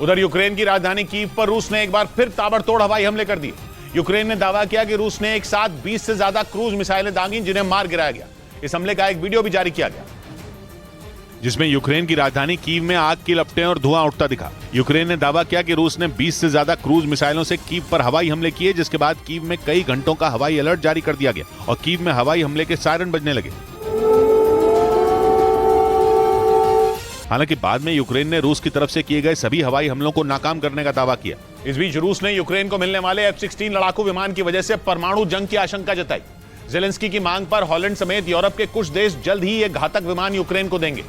उधर यूक्रेन की राजधानी कीव पर रूस ने एक बार फिर ताबड़तोड़ हवाई हमले कर दिए। यूक्रेन ने दावा किया कि रूस ने एक साथ 20 से ज्यादा क्रूज मिसाइलें दागी जिन्हें मार गिराया गया। इस हमले का एक वीडियो भी जारी किया गया जिसमें यूक्रेन की राजधानी कीव में आग की लपटें और धुआं उठता दिखा। यूक्रेन ने दावा किया कि रूस ने 20 से ज्यादा क्रूज मिसाइलों से कीव पर हवाई हमले किए, जिसके बाद कीव में कई घंटों का हवाई अलर्ट जारी कर दिया गया और कीव में हवाई हमले के सायरन बजने लगे। हालांकि बाद में यूक्रेन ने रूस की तरफ से किए गए सभी हवाई हमलों को नाकाम करने का दावा किया। इस बीच रूस ने यूक्रेन को मिलने वाले F-16 लड़ाकू विमान की वजह से परमाणु जंग की आशंका जताई। जेलेंस्की की मांग पर हॉलैंड समेत यूरोप के कुछ देश जल्द ही ये घातक विमान यूक्रेन को देंगे।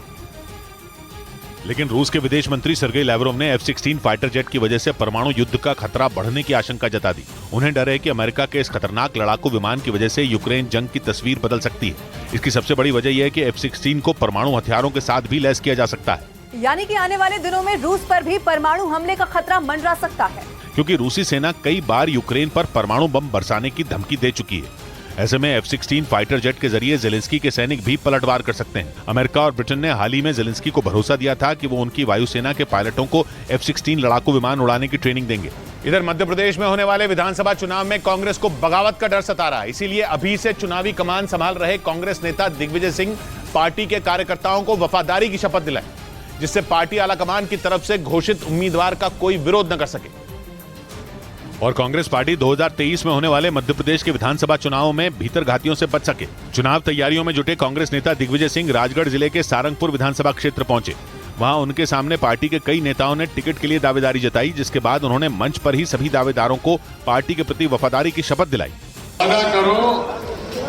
लेकिन रूस के विदेश मंत्री सर्गेई लैवरोव ने F-16 फाइटर जेट की वजह से परमाणु युद्ध का खतरा बढ़ने की आशंका जता दी। उन्हें डर है कि अमेरिका के इस खतरनाक लड़ाकू विमान की वजह से यूक्रेन जंग की तस्वीर बदल सकती है। इसकी सबसे बड़ी वजह यह है कि F-16 को परमाणु हथियारों के साथ भी लैस किया जा सकता है। यानी कि आने वाले दिनों में रूस पर भी परमाणु हमले का खतरा मंडरा सकता है, क्योंकि रूसी सेना कई बार यूक्रेन पर परमाणु बम बरसाने की धमकी दे चुकी है। ऐसे में F-16 फाइटर जेट के जरिए जेलेंस्की के सैनिक भी पलटवार कर सकते हैं। अमेरिका और ब्रिटेन ने हाल ही में जेलेंस्की को भरोसा दिया था कि वो उनकी वायुसेना के पायलटों को F-16 लड़ाकू विमान उड़ाने की ट्रेनिंग देंगे। इधर मध्य प्रदेश में होने वाले विधानसभा चुनाव में कांग्रेस को बगावत का डर सता रहा है। इसीलिए अभी से चुनावी कमान संभाल रहे कांग्रेस नेता दिग्विजय सिंह पार्टी के कार्यकर्ताओं को वफादारी की शपथ दिलाए, जिससे पार्टी आलाकमान की तरफ से घोषित उम्मीदवार का कोई विरोध न कर सके और कांग्रेस पार्टी 2023 में होने वाले मध्य प्रदेश के विधानसभा चुनावों में भीतर घातियों से बच सके। चुनाव तैयारियों में जुटे कांग्रेस नेता दिग्विजय सिंह राजगढ़ जिले के सारंगपुर विधानसभा क्षेत्र पहुंचे। वहां उनके सामने पार्टी के कई नेताओं ने टिकट के लिए दावेदारी जताई, जिसके बाद उन्होंने मंच पर ही सभी दावेदारों को पार्टी के प्रति वफादारी की शपथ दिलाई। वादा करो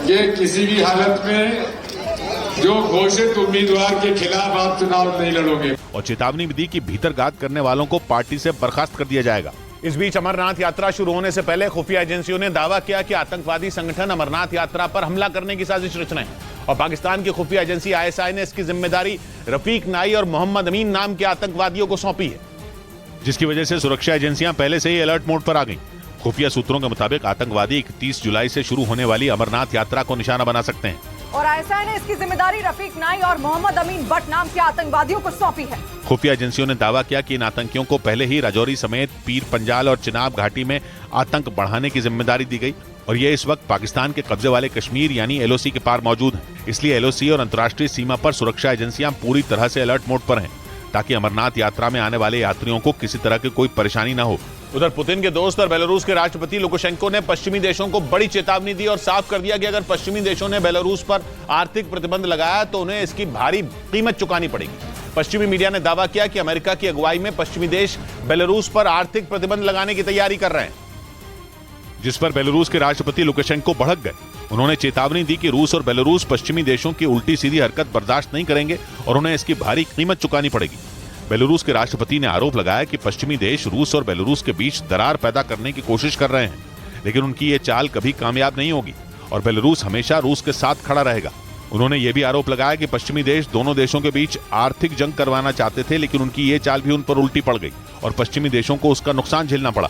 कि किसी भी हालत में जो घोषित उम्मीदवार के खिलाफ आप चुनाव नहीं लड़ोगे और चेतावनी भी दी कि भीतर घात करने वालों को पार्टी से बर्खास्त कर दिया जाएगा। इस बीच अमरनाथ यात्रा शुरू होने से पहले खुफिया एजेंसियों ने दावा किया कि आतंकवादी संगठन अमरनाथ यात्रा पर हमला करने की साजिश रच रहे हैं और पाकिस्तान की खुफिया एजेंसी ISI ने इसकी जिम्मेदारी रफीक नाई और मोहम्मद अमीन नाम के आतंकवादियों को सौंपी है, जिसकी वजह से सुरक्षा एजेंसियां पहले से ही अलर्ट मोड पर आ गई। खुफिया सूत्रों के मुताबिक आतंकवादी 31 जुलाई से शुरू होने वाली अमरनाथ यात्रा को निशाना बना सकते हैं और ISI ने इसकी जिम्मेदारी रफीक नाई और मोहम्मद अमीन भट्ट नाम के आतंकवादियों को सौंपी है। खुफिया एजेंसियों ने दावा किया कि इन आतंकियों को पहले ही राजौरी समेत पीर पंजाल और चिनाब घाटी में आतंक बढ़ाने की जिम्मेदारी दी गई और ये इस वक्त पाकिस्तान के कब्जे वाले कश्मीर यानी LOC के पार मौजूद हैं। इसलिए LOC और अंतर्राष्ट्रीय सीमा पर सुरक्षा एजेंसियां पूरी तरह से अलर्ट मोड पर हैं ताकि अमरनाथ यात्रा में आने वाले यात्रियों को किसी तरह की कोई परेशानी न हो। उधर पुतिन के दोस्त और बेलारूस के राष्ट्रपति लुकाशेंको ने पश्चिमी देशों को बड़ी चेतावनी दी और साफ कर दिया कि अगर पश्चिमी देशों ने बेलारूस पर आर्थिक प्रतिबंध लगाया तो उन्हें इसकी भारी कीमत चुकानी पड़ेगी। पश्चिमी मीडिया ने दावा किया कि अमेरिका की अगुवाई में पश्चिमी देश बेलारूस पर आर्थिक प्रतिबंध लगाने की तैयारी कर रहे हैं, जिस पर बेलारूस के राष्ट्रपति लुकाशेंको भड़क गए। उन्होंने चेतावनी दी कि रूस और बेलारूस पश्चिमी देशों की उल्टी सीधी हरकत बर्दाश्त नहीं करेंगे और उन्हें इसकी भारी कीमत चुकानी पड़ेगी। बेलारूस के राष्ट्रपति ने आरोप लगाया कि पश्चिमी देश रूस और बेलारूस के बीच दरार पैदा करने की कोशिश कर रहे हैं, लेकिन उनकी ये चाल कभी कामयाब नहीं होगी और बेलारूस हमेशा रूस के साथ खड़ा रहेगा। उन्होंने ये भी आरोप लगाया कि पश्चिमी देश दोनों देशों के बीच आर्थिक जंग करवाना चाहते थे, लेकिन उनकी ये चाल भी उन पर उल्टी पड़ गई और पश्चिमी देशों को उसका नुकसान झेलना पड़ा।